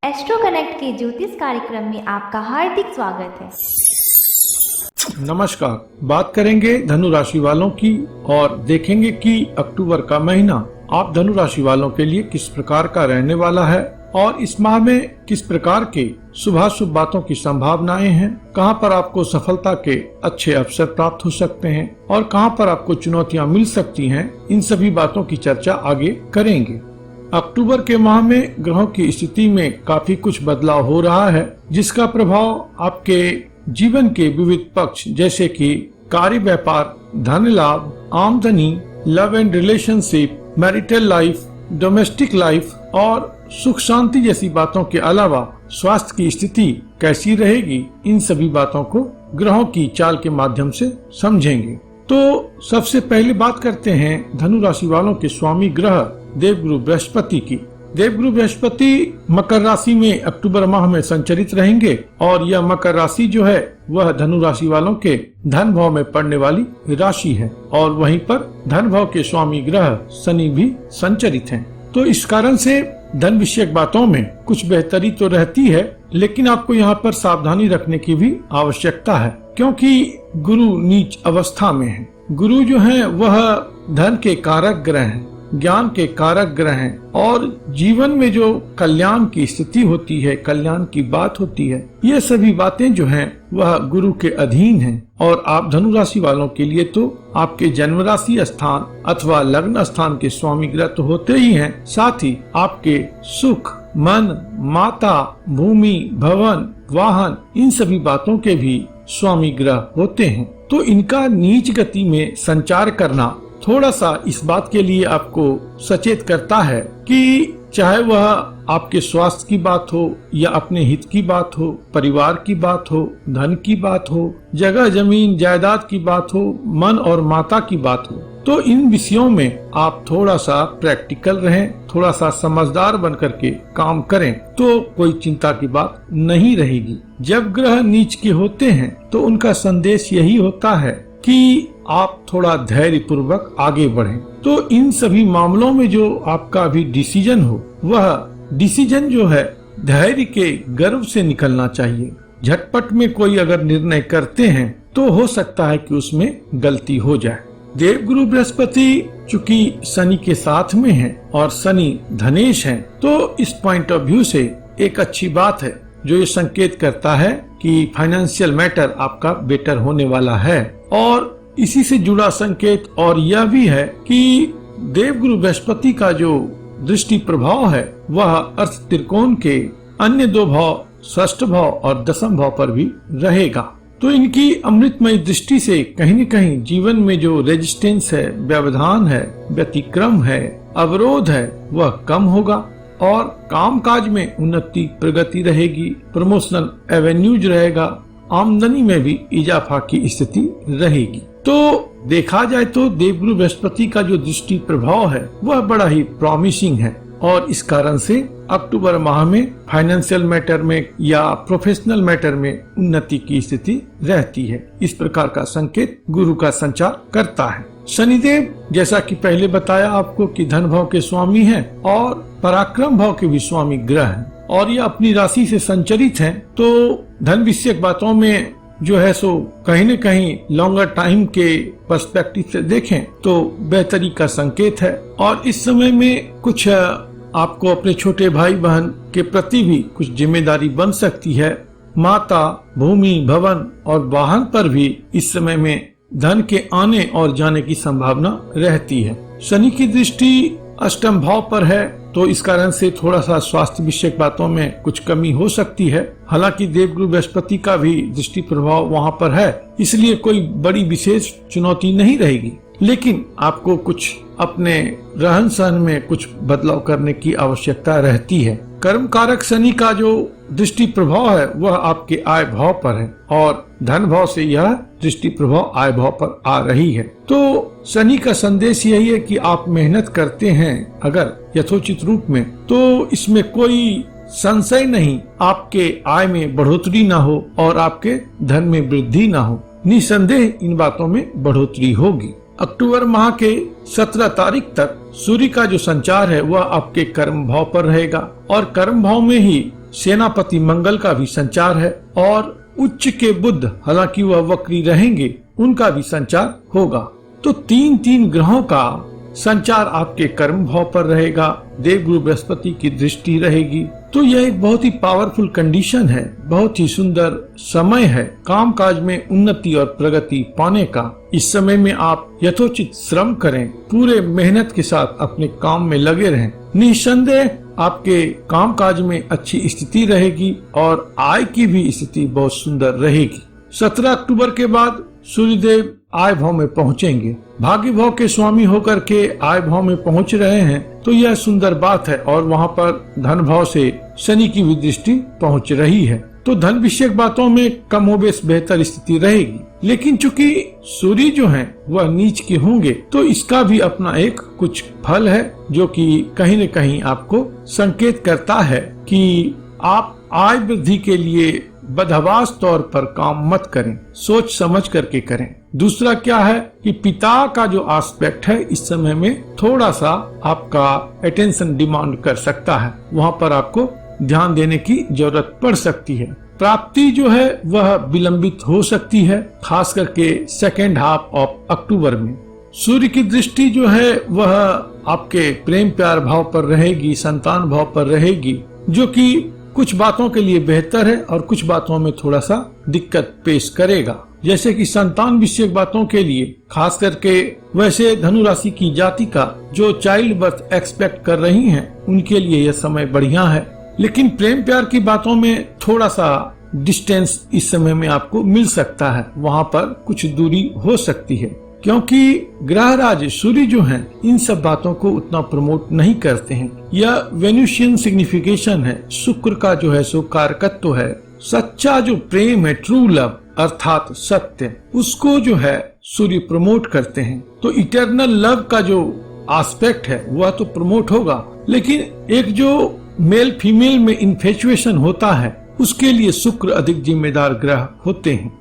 Astro connect के ज्योतिष कार्यक्रम में आपका हार्दिक स्वागत है। नमस्कार। बात करेंगे धनु राशि वालों की और देखेंगे कि अक्टूबर का महीना आप धनु राशि वालों के लिए किस प्रकार का रहने वाला है और इस माह में किस प्रकार के शुभाशुभ बातों की संभावनाएं हैं, कहां पर आपको सफलता के अच्छे अवसर प्राप्त हो सकते हैं और कहां पर आपको चुनौतियां मिल सकती हैं। इन सभी बातों की चर्चा आगे करेंगे। अक्टूबर के माह में ग्रहों की स्थिति में काफी कुछ बदलाव हो रहा है, जिसका प्रभाव आपके जीवन के विविध पक्ष जैसे कि कार्य, व्यापार, धन लाभ, आमदनी, love and relationship, marital life, domestic life और सुख शांति जैसी बातों के अलावा स्वास्थ्य की स्थिति कैसी रहेगी, इन सभी बातों को ग्रहों की चाल के माध्यम से समझेंगे। तो सबसे पहले बात करते हैं धनु राशि वालों के स्वामी ग्रह देवगुरु बृहस्पति की। देवगुरु बृहस्पति मकर राशि में अक्टूबर माह में संचरित रहेंगे और यह मकर राशि जो है वह धनु राशि वालों के धन भाव में पड़ने वाली राशि है और वहीं पर धन भाव के स्वामी ग्रह शनि भी संचरित हैं। तो इस कारण से धन विषयक बातों में कुछ बेहतरी तो रहती है, लेकिन आपको यहाँ पर सावधानी रखने की भी आवश्यकता है, क्योंकि गुरु नीच अवस्था में है। गुरु जो है वह धन के कारक ग्रह हैं, ज्ञान के कारक ग्रह हैं और जीवन में जो कल्याण की स्थिति होती है, कल्याण की बात होती है, ये सभी बातें जो हैं वह गुरु के अधीन हैं। और आप धनु राशि वालों के लिए तो आपके जन्म राशि स्थान अथवा लग्न स्थान के स्वामी ग्रह तो होते ही हैं, साथ ही आपके सुख, मन, माता, भूमि, भवन, वाहन, इन सभी बातों के भी स्वामी ग्रह होते हैं। तो इनका नीच गति में संचार करना थोड़ा सा इस बात के लिए आपको सचेत करता है कि चाहे वह आपके स्वास्थ्य की बात हो या अपने हित की बात हो, परिवार की बात हो, धन की बात हो, जगह जमीन जायदाद की बात हो, मन और माता की बात हो, तो इन विषयों में आप थोड़ा सा प्रैक्टिकल रहें, थोड़ा सा समझदार बन करके काम करें तो कोई चिंता की बात नहीं रहेगी। जब ग्रह नीच के होते हैं तो उनका संदेश यही होता है कि आप थोड़ा धैर्य पूर्वक आगे बढ़ें। तो इन सभी मामलों में जो आपका अभी डिसीजन हो, वह डिसीजन जो है धैर्य के गर्व से निकलना चाहिए। झटपट में कोई अगर निर्णय करते हैं तो हो सकता है कि उसमें गलती हो जाए। देवगुरु बृहस्पति चूंकि शनि के साथ में है और शनि धनेश है, तो इस पॉइंट ऑफ व्यू से एक अच्छी बात है जो ये संकेत करता है कि फाइनेंशियल मैटर आपका बेटर होने वाला है। और इसी से जुड़ा संकेत और यह भी है कि देवगुरु बृहस्पति का जो दृष्टि प्रभाव है वह अर्थ त्रिकोण के अन्य दो भाव, षष्ठ भाव और दशम भाव पर भी रहेगा। तो इनकी अमृतमय दृष्टि से कहीं न कहीं जीवन में जो रेजिस्टेंस है, व्यवधान है, व्यतिक्रम है, अवरोध है, वह कम होगा और कामकाज में उन्नति प्रगति रहेगी, प्रमोशनल एवेन्यूज रहेगा, आमदनी में भी इजाफा की स्थिति रहेगी। तो देखा जाए तो देवगुरु बृहस्पति का जो दृष्टि प्रभाव है वह बड़ा ही प्रॉमिसिंग है और इस कारण से अक्टूबर माह में फाइनेंशियल मैटर में या प्रोफेशनल मैटर में उन्नति की स्थिति रहती है। इस प्रकार का संकेत गुरु का संचार करता है। शनिदेव जैसा कि पहले बताया आपको कि धन भाव के स्वामी हैं और पराक्रम भाव के भी स्वामी ग्रह हैं और ये अपनी राशि से संचरित हैं, तो धन विषयक बातों में जो है सो कहीं न कहीं लॉन्गर टाइम के पर्सपेक्टिव से देखें तो बेहतरी का संकेत है। और इस समय में कुछ आपको अपने छोटे भाई बहन के प्रति भी कुछ जिम्मेदारी बन सकती है। माता, भूमि, भवन और वाहन पर भी इस समय में धन के आने और जाने की संभावना रहती है। शनि की दृष्टि अष्टम भाव पर है, तो इस कारण से थोड़ा सा स्वास्थ्य विषयक बातों में कुछ कमी हो सकती है। हालांकि देवगुरु बृहस्पति का भी दृष्टि प्रभाव वहां पर है, इसलिए कोई बड़ी विशेष चुनौती नहीं रहेगी, लेकिन आपको कुछ अपने रहन सहन में कुछ बदलाव करने की आवश्यकता रहती है। कर्म कारक शनि का जो दृष्टि प्रभाव है वह आपके आय भाव पर है और धन भाव से यह दृष्टि प्रभाव आय भाव पर आ रही है। तो शनि का संदेश यही है कि आप मेहनत करते हैं अगर यथोचित रूप में, तो इसमें कोई संशय नहीं आपके आय में बढ़ोतरी ना हो और आपके धन में वृद्धि ना हो। निसंदेह इन बातों में बढ़ोतरी होगी। अक्टूबर माह के 17 तारीख तक सूर्य का जो संचार है वह आपके कर्म भाव पर रहेगा और कर्म भाव में ही सेनापति मंगल का भी संचार है और उच्च के बुध, हालांकि वह वक्री रहेंगे, उनका भी संचार होगा। तो तीन ग्रहों का संचार आपके कर्म भाव पर रहेगा, देवगुरु बृहस्पति की दृष्टि रहेगी। तो यह एक बहुत ही पावरफुल कंडीशन है, बहुत ही सुंदर समय है काम काज में उन्नति और प्रगति पाने का। इस समय में आप यथोचित श्रम करें, पूरे मेहनत के साथ अपने काम में लगे रहें। निसंदेह आपके काम काज में अच्छी स्थिति रहेगी और आय की भी स्थिति बहुत सुंदर रहेगी। 17 अक्टूबर के बाद सूर्यदेव आय भाव में पहुंचेंगे। भाग्य भाव के स्वामी होकर के आय भाव में पहुंच रहे हैं, तो यह सुंदर बात है। और वहां पर धन भाव से शनि की भी दृष्टि पहुंच रही है, तो धन विषयक बातों में कमोबेश बेहतर स्थिति रहेगी। लेकिन चूंकि सूर्य जो है वह नीच के होंगे, तो इसका भी अपना एक कुछ फल है, जो कि कहीं न कहीं आपको संकेत करता है कि आप आय वृद्धि के लिए बदहवास तौर पर काम मत करें, सोच समझ करके करें। दूसरा क्या है कि पिता का जो एस्पेक्ट है इस समय में थोड़ा सा आपका अटेंशन डिमांड कर सकता है, वहाँ पर आपको ध्यान देने की जरूरत पड़ सकती है। प्राप्ति जो है वह विलंबित हो सकती है, खास करके सेकेंड हाफ ऑफ अक्टूबर में। सूर्य की दृष्टि जो है वह आपके प्रेम प्यार भाव पर रहेगी, संतान भाव पर रहेगी, जो कि कुछ बातों के लिए बेहतर है और कुछ बातों में थोड़ा सा दिक्कत पेश करेगा। जैसे कि संतान विषयक बातों के लिए खास करके, वैसे धनु राशि की जाति का जो चाइल्ड बर्थ एक्सपेक्ट कर रही हैं, उनके लिए यह समय बढ़िया है। लेकिन प्रेम प्यार की बातों में थोड़ा सा डिस्टेंस इस समय में आपको मिल सकता है, वहाँ पर कुछ दूरी हो सकती है, क्योंकि ग्रह राज सूर्य जो हैं इन सब बातों को उतना प्रमोट नहीं करते हैं। यह वेन्यूशियन सिग्निफिकेशन है, शुक्र का जो है सो कारकत्व है। सच्चा जो प्रेम है, ट्रू लव अर्थात सत्य, उसको जो है सूर्य प्रमोट करते हैं। तो इटर्नल लव का जो एस्पेक्ट है वह तो प्रमोट होगा, लेकिन एक जो मेल फीमेल में इन्फेचुएशन होता है उसके लिए शुक्र अधिक जिम्मेदार ग्रह होते हैं।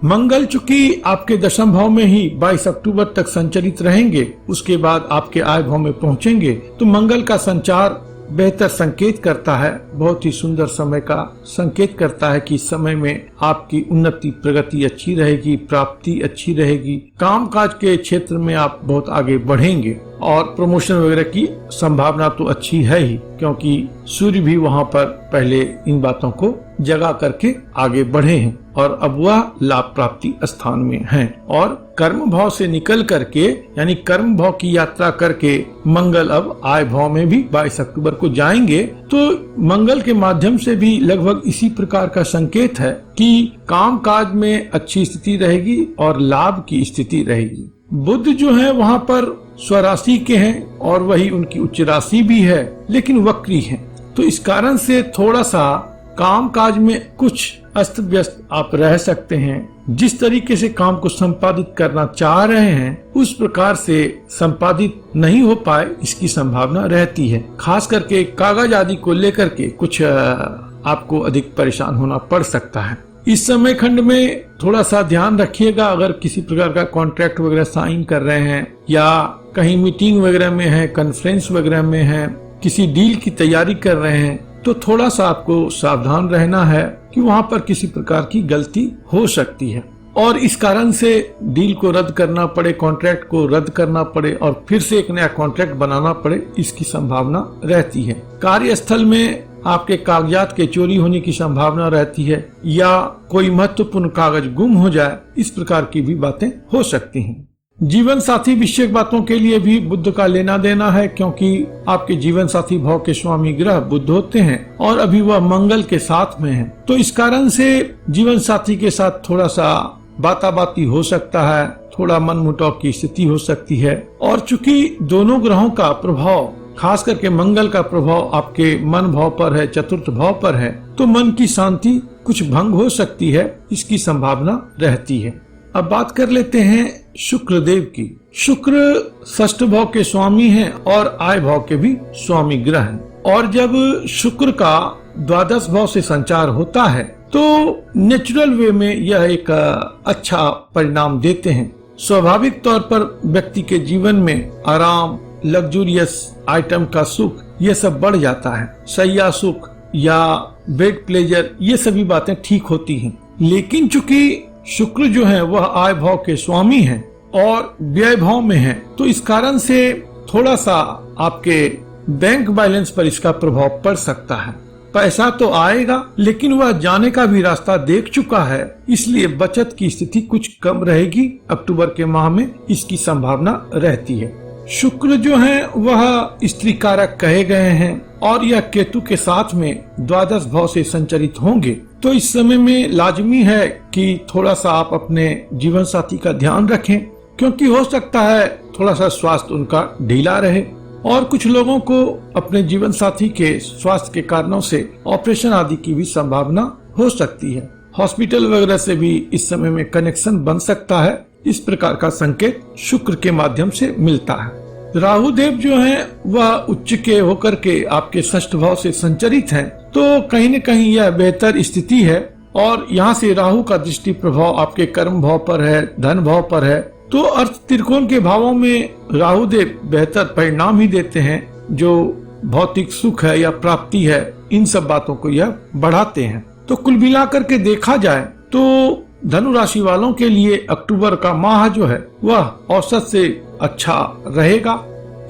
मंगल चूंकि आपके दशम भाव में ही 22 अक्टूबर तक संचरित रहेंगे, उसके बाद आपके आय भाव में पहुंचेंगे, तो मंगल का संचार बेहतर संकेत करता है, बहुत ही सुंदर समय का संकेत करता है कि इस समय में आपकी उन्नति प्रगति अच्छी रहेगी, प्राप्ति अच्छी रहेगी, कामकाज के क्षेत्र में आप बहुत आगे बढ़ेंगे और प्रमोशन वगैरह की संभावना तो अच्छी है ही, क्योंकि सूर्य भी वहां पर पहले इन बातों को जगा करके आगे बढ़े हैं और अब वह लाभ प्राप्ति स्थान में हैं। और कर्म भाव से निकल करके, यानी कर्म भाव की यात्रा करके मंगल अब आय भाव में भी 22 अक्टूबर को जाएंगे। तो मंगल के माध्यम से भी लगभग इसी प्रकार का संकेत है कि काम काज में अच्छी स्थिति रहेगी और लाभ की स्थिति रहेगी। बुध जो है वहाँ पर स्वराशि के हैं और वही उनकी उच्च राशि भी है, लेकिन वक्री है। तो इस कारण से थोड़ा सा काम काज में कुछ अस्त व्यस्त आप रह सकते हैं। जिस तरीके से काम को संपादित करना चाह रहे हैं उस प्रकार से संपादित नहीं हो पाए, इसकी संभावना रहती है। खास करके कागज आदि को लेकर के कुछ आपको अधिक परेशान होना पड़ सकता है। इस समय खंड में थोड़ा सा ध्यान रखिएगा, अगर किसी प्रकार का कॉन्ट्रैक्ट वगैरह साइन कर रहे हैं या कहीं मीटिंग वगैरह में है, कॉन्फ्रेंस वगैरह में है, किसी डील की तैयारी कर रहे हैं, तो थोड़ा सा आपको सावधान रहना है कि वहाँ पर किसी प्रकार की गलती हो सकती है और इस कारण से डील को रद्द करना पड़े, कॉन्ट्रैक्ट को रद्द करना पड़े और फिर से एक नया कॉन्ट्रैक्ट बनाना पड़े, इसकी संभावना रहती है। कार्यस्थल में आपके कागजात के चोरी होने की संभावना रहती है या कोई महत्वपूर्ण कागज गुम हो जाए, इस प्रकार की भी बातें हो सकती हैं। जीवन साथी विषयक बातों के लिए भी बुध का लेना देना है, क्योंकि आपके जीवन साथी भाव के स्वामी ग्रह बुध होते हैं और अभी वह मंगल के साथ में है। तो इस कारण से जीवन साथी के साथ थोड़ा सा बाताबाती हो सकता है, थोड़ा मनमुटाव की स्थिति हो सकती है। और चूंकि दोनों ग्रहों का प्रभाव, खास करके मंगल का प्रभाव आपके मन भाव पर है, चतुर्थ भाव पर है, तो मन की शांति कुछ भंग हो सकती है, इसकी संभावना रहती है। अब बात कर लेते हैं शुक्र देव की। शुक्र षष्ठ भाव के स्वामी हैं और आय भाव के भी स्वामी ग्रह हैं। और जब शुक्र का द्वादश भाव से संचार होता है तो नेचुरल वे में यह एक अच्छा परिणाम देते हैं। स्वाभाविक तौर पर व्यक्ति के जीवन में आराम, लग्जूरियस आइटम का सुख, यह सब बढ़ जाता है। शैया सुख, या बेड प्लेजर, ये सभी बातें ठीक होती हैं। लेकिन चूंकि शुक्र जो है वह आय भाव के स्वामी हैं और व्यय भाव में है, तो इस कारण से थोड़ा सा आपके बैंक बैलेंस पर इसका प्रभाव पड़ सकता है। पैसा तो आएगा लेकिन वह जाने का भी रास्ता देख चुका है, इसलिए बचत की स्थिति कुछ कम रहेगी। अक्टूबर के माह में इसकी संभावना रहती है। शुक्र जो है वह स्त्री कारक कहे गए हैं और यह केतु के साथ में द्वादश भाव से संचरित होंगे, तो इस समय में लाजमी है कि थोड़ा सा आप अपने जीवन साथी का ध्यान रखें, क्योंकि हो सकता है थोड़ा सा स्वास्थ्य उनका ढीला रहे और कुछ लोगों को अपने जीवन साथी के स्वास्थ्य के कारणों से ऑपरेशन आदि की भी संभावना हो सकती है। हॉस्पिटल वगैरह से भी इस समय में कनेक्शन बन सकता है। इस प्रकार का संकेत शुक्र के माध्यम से मिलता है। राहु देव जो हैं वह उच्च के होकर के आपके षष्ठ भाव से संचरित हैं, तो कहीं न कहीं यह बेहतर स्थिति है और यहाँ से राहु का दृष्टि प्रभाव आपके कर्म भाव पर है, धन भाव पर है, तो अर्थ त्रिकोण के भावों में राहु देव बेहतर परिणाम ही देते हैं। जो भौतिक सुख है या प्राप्ति है, इन सब बातों को यह बढ़ाते हैं। तो कुल मिलाकर के देखा जाए तो धनु राशि वालों के लिए अक्टूबर का माह जो है वह औसत से अच्छा रहेगा।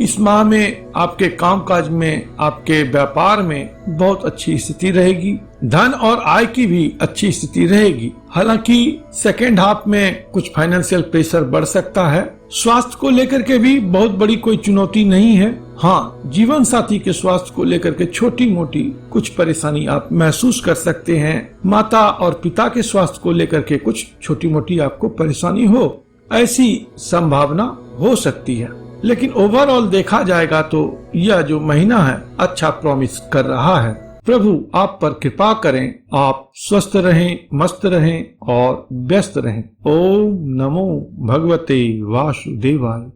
इस माह में आपके कामकाज में, आपके व्यापार में बहुत अच्छी स्थिति रहेगी। धन और आय की भी अच्छी स्थिति रहेगी। हालांकि सेकेंड हाफ में कुछ फाइनेंशियल प्रेशर बढ़ सकता है। स्वास्थ्य को लेकर के भी बहुत बड़ी कोई चुनौती नहीं है। हाँ, जीवन साथी के स्वास्थ्य को लेकर के छोटी मोटी कुछ परेशानी आप महसूस कर सकते हैं। माता और पिता के स्वास्थ्य को लेकर के कुछ छोटी मोटी आपको परेशानी हो, ऐसी संभावना हो सकती है। लेकिन ओवरऑल देखा जाएगा तो यह जो महीना है अच्छा प्रॉमिस कर रहा है। प्रभु आप पर कृपा करें, आप स्वस्थ रहें, मस्त रहें और व्यस्त रहें। ओम नमो भगवते वासुदेवाय।